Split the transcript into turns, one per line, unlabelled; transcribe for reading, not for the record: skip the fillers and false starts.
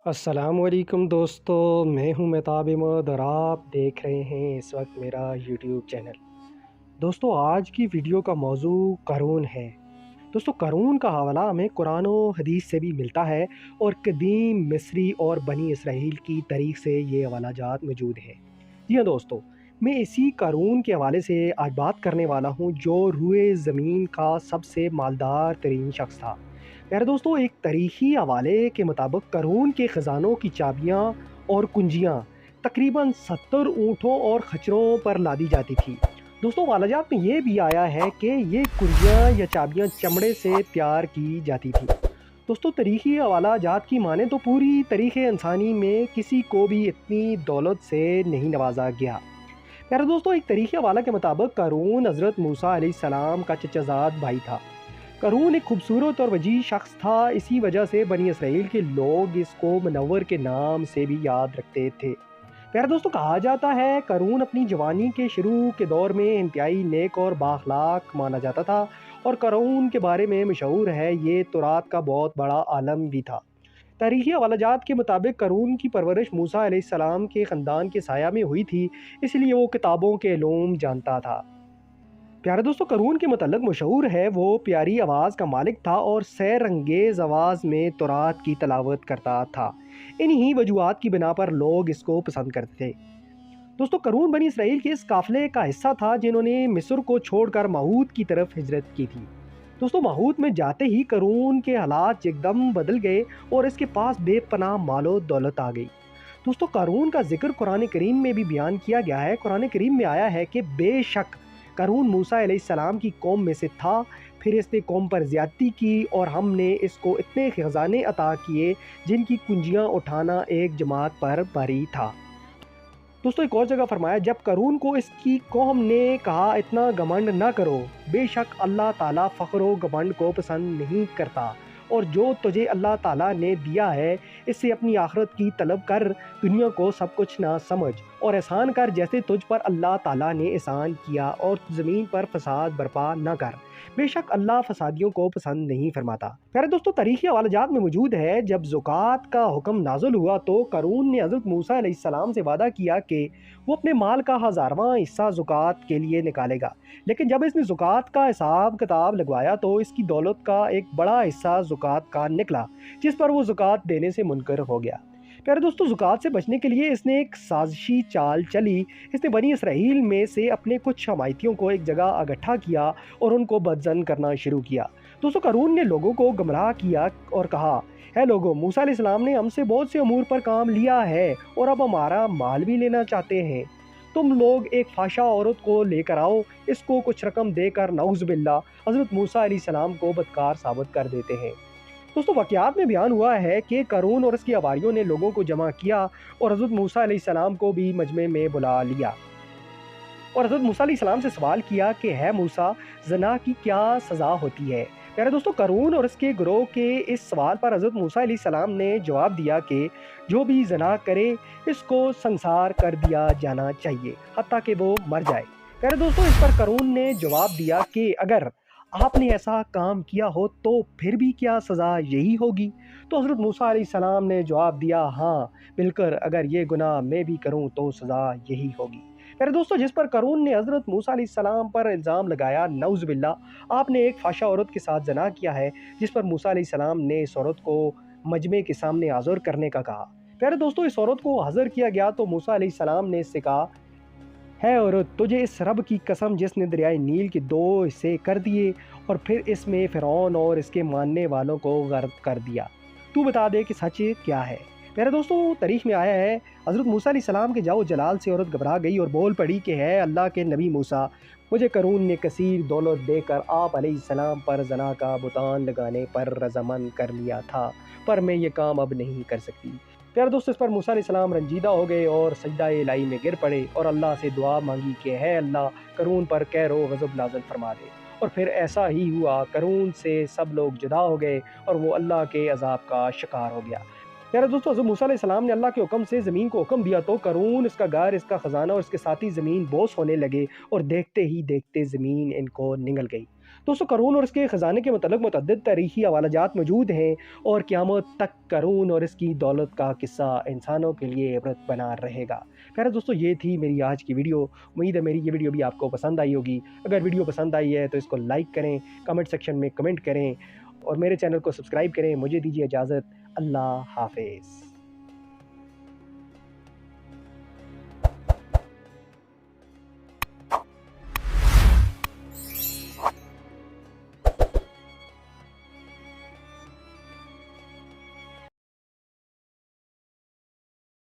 السلام علیکم دوستو، میں ہوں مہتاب احمد اور آپ دیکھ رہے ہیں اس وقت میرا یوٹیوب چینل۔ دوستو آج کی ویڈیو کا موضوع قارون ہے۔ دوستو قارون کا حوالہ ہمیں قرآن و حدیث سے بھی ملتا ہے اور قدیم مصری اور بنی اسرائیل کی تاریخ سے یہ حوالہ جات موجود ہیں۔ جی ہاں دوستو، میں اسی قارون کے حوالے سے آج بات کرنے والا ہوں جو روئے زمین کا سب سے مالدار ترین شخص تھا۔ پیارے دوستو، ایک تاریخی حوالے کے مطابق قارون کے خزانوں کی چابیاں اور کنجیاں تقریباً 70 اونٹوں اور خچروں پر لادی جاتی تھی۔ دوستو حوالہ جات میں یہ بھی آیا ہے کہ یہ کنجیاں یا چابیاں چمڑے سے تیار کی جاتی تھی۔ دوستو تاریخی حوالہ جات کی مانیں تو پوری تاریخ انسانی میں کسی کو بھی اتنی دولت سے نہیں نوازا گیا۔ پیارے دوستو، ایک تاریخی حوالہ کے مطابق قارون حضرت موسیٰ علیہ السلام کا چچا زاد بھائی تھا۔ قارون ایک خوبصورت اور وجیح شخص تھا، اسی وجہ سے بنی اسرائیل کے لوگ اس کو منور کے نام سے بھی یاد رکھتے تھے۔ پیارے دوستو، کہا جاتا ہے قارون اپنی جوانی کے شروع کے دور میں انتہائی نیک اور بااخلاق مانا جاتا تھا، اور قارون کے بارے میں مشہور ہے یہ تورات کا بہت بڑا عالم بھی تھا۔ تاریخی حوالہ جات کے مطابق قارون کی پرورش موسیٰ علیہ السلام کے خاندان کے سایہ میں ہوئی تھی، اس لیے وہ کتابوں کے علوم جانتا تھا۔ پیارے دوستو، قارون کے متعلق مشہور ہے وہ پیاری آواز کا مالک تھا اور سحر انگیز آواز میں تورات کی تلاوت کرتا تھا۔ انہی وجوہات کی بنا پر لوگ اس کو پسند کرتے تھے۔ دوستو قارون بنی اسرائیل کے اس قافلے کا حصہ تھا جنہوں نے مصر کو چھوڑ کر ماہوت کی طرف ہجرت کی تھی۔ دوستو ماہوت میں جاتے ہی قارون کے حالات یکدم بدل گئے اور اس کے پاس بے پناہ مال و دولت آ گئی۔ دوستو قارون کا ذکر قرآن کریم میں بھی بیان کیا گیا ہے۔ قرآن کریم میں آیا ہے کہ بے شک قارون موسیٰ علیہ السلام کی قوم میں سے تھا، پھر اس نے قوم پر زیادتی کی اور ہم نے اس کو اتنے خزانے عطا کیے جن کی کنجیاں اٹھانا ایک جماعت پر بھاری تھا۔ دوستو ایک اور جگہ فرمایا، جب قارون کو اس کی قوم نے کہا اتنا گھمنڈ نہ کرو، بے شک اللہ تعالیٰ فخر و گھمنڈ کو پسند نہیں کرتا، اور جو تجھے اللہ تعالیٰ نے دیا ہے اس سے اپنی آخرت کی طلب کر، دنیا کو سب کچھ نہ سمجھ، اور احسان کر جیسے تجھ پر اللہ تعالیٰ نے احسان کیا، اور زمین پر فساد برپا نہ کر، بے شک اللہ فسادیوں کو پسند نہیں فرماتا۔ پیارے دوستو، تاریخی حوالہ جات میں موجود ہے جب زکوٰۃ کا حکم نازل ہوا تو قارون نے حضرت موسیٰ علیہ السلام سے وعدہ کیا کہ وہ اپنے مال کا 1000واں حصہ زکوٰۃ کے لیے نکالے گا، لیکن جب اس نے زکوٰۃ کا حساب کتاب لگوایا تو اس کی دولت کا ایک بڑا حصہ زکوٰۃ کا نکلا، جس پر وہ زکوٰۃ دینے سے منکر ہو گیا۔ پیارے دوستو، زکوٰۃ سے بچنے کے لیے اس نے ایک سازشی چال چلی۔ اس نے بنی اسرائیل میں سے اپنے کچھ حمایتیوں کو ایک جگہ اکٹھا کیا اور ان کو بدظن کرنا شروع کیا۔ دوستو قارون نے لوگوں کو گمراہ کیا اور کہا، اے لوگو، موسیٰ علیہ السلام نے ہم سے بہت سے امور پر کام لیا ہے اور اب ہمارا مال بھی لینا چاہتے ہیں۔ تم لوگ ایک فحشہ عورت کو لے کر آؤ، اس کو کچھ رقم دے کر نعوذ باللہ حضرت موسیٰ علیہ السلام کو بدکار ثابت کر دیتے ہیں۔ دوستو واقعات میں بیان ہوا ہے کہ قارون اور اس کے حواریوں نے لوگوں کو جمع کیا اور حضرت موسیٰ علیہ السلام کو بھی مجمع میں بلا لیا اور حضرت موسیٰ علیہ السلام سے سوال کیا کہ ہے موسیٰ، زنا کی کیا سزا ہوتی ہے؟ پیارے دوستو، قارون اور اس کے گروہ کے اس سوال پر حضرت موسیٰ علیہ السلام نے جواب دیا کہ جو بھی زنا کرے اس کو سنسار کر دیا جانا چاہیے حتیٰ کہ وہ مر جائے۔ پیارے دوستو، اس پر قارون نے جواب دیا کہ اگر آپ نے ایسا کام کیا ہو تو پھر بھی کیا سزا یہی ہوگی؟ تو حضرت موسیٰ علیہ السلام نے جواب دیا، ہاں بالکل، اگر یہ گناہ میں بھی کروں تو سزا یہی ہوگی۔ پیارے دوستو، جس پر قارون نے حضرت موسیٰ علیہ السلام پر الزام لگایا، نعوذ باللہ آپ نے ایک فحشہ عورت کے ساتھ زنا کیا ہے، جس پر موسیٰ علیہ السلام نے اس عورت کو مجمع کے سامنے حاضر کرنے کا کہا۔ پیارے دوستو، اس عورت کو حاضر کیا گیا تو موسیٰ علیہ السلام نے اس سے کہا، ہے عورت، تجھے اس رب کی قسم جس نے دریائے نیل کے 2 حصے کر دیے اور پھر اس میں فرعون اور اس کے ماننے والوں کو غرق کر دیا، تو بتا دے کہ سچ کیا ہے؟ پیارے دوستو، تاریخ میں آیا ہے حضرت موسیٰ علیہ السلام کے جاؤ جلال سے عورت گھبرا گئی اور بول پڑی کہ ہے اللہ کے نبی موسیٰ، مجھے قارون نے کثیر دولت دے کر آپ علیہ السلام پر زنا کا بہتان لگانے پر رضامند کر لیا تھا، پر میں یہ کام اب نہیں کر سکتی۔ پیارے دوستو، اس پر موسیٰ علیہ السلام رنجیدہ ہو گئے اور سجدہ الہی میں گر پڑے اور اللہ سے دعا مانگی کہ ہے اللہ، قارون پر قہر و غضب نازل فرما دے۔ اور پھر ایسا ہی ہوا، قارون سے سب لوگ جدا ہو گئے اور وہ اللہ کے عذاب کا شکار ہو گیا۔ پیارے دوستو، حضرت موسیٰ علیہ السلام نے اللہ کے حکم سے زمین کو حکم دیا تو قارون، اس کا گھر، اس کا خزانہ اور اس کے ساتھی زمین بوس ہونے لگے اور دیکھتے ہی دیکھتے زمین ان کو نگل گئی۔ دوستو، قارون اور اس کے خزانے کے متعلق متعدد تاریخی حوالہ جات موجود ہیں اور قیامت تک قارون اور اس کی دولت کا قصہ انسانوں کے لیے عبرت بنا رہے گا۔ پیارے دوستو، یہ تھی میری آج کی ویڈیو۔ امید ہے میری یہ ویڈیو بھی آپ کو پسند آئی ہوگی۔ اگر ویڈیو پسند آئی ہے تو اس کو لائک کریں، کمنٹ سیکشن میں کمنٹ کریں اور میرے چینل کو سبسکرائب کریں۔ مجھے دیجیے اجازت۔ اللہ حافظ۔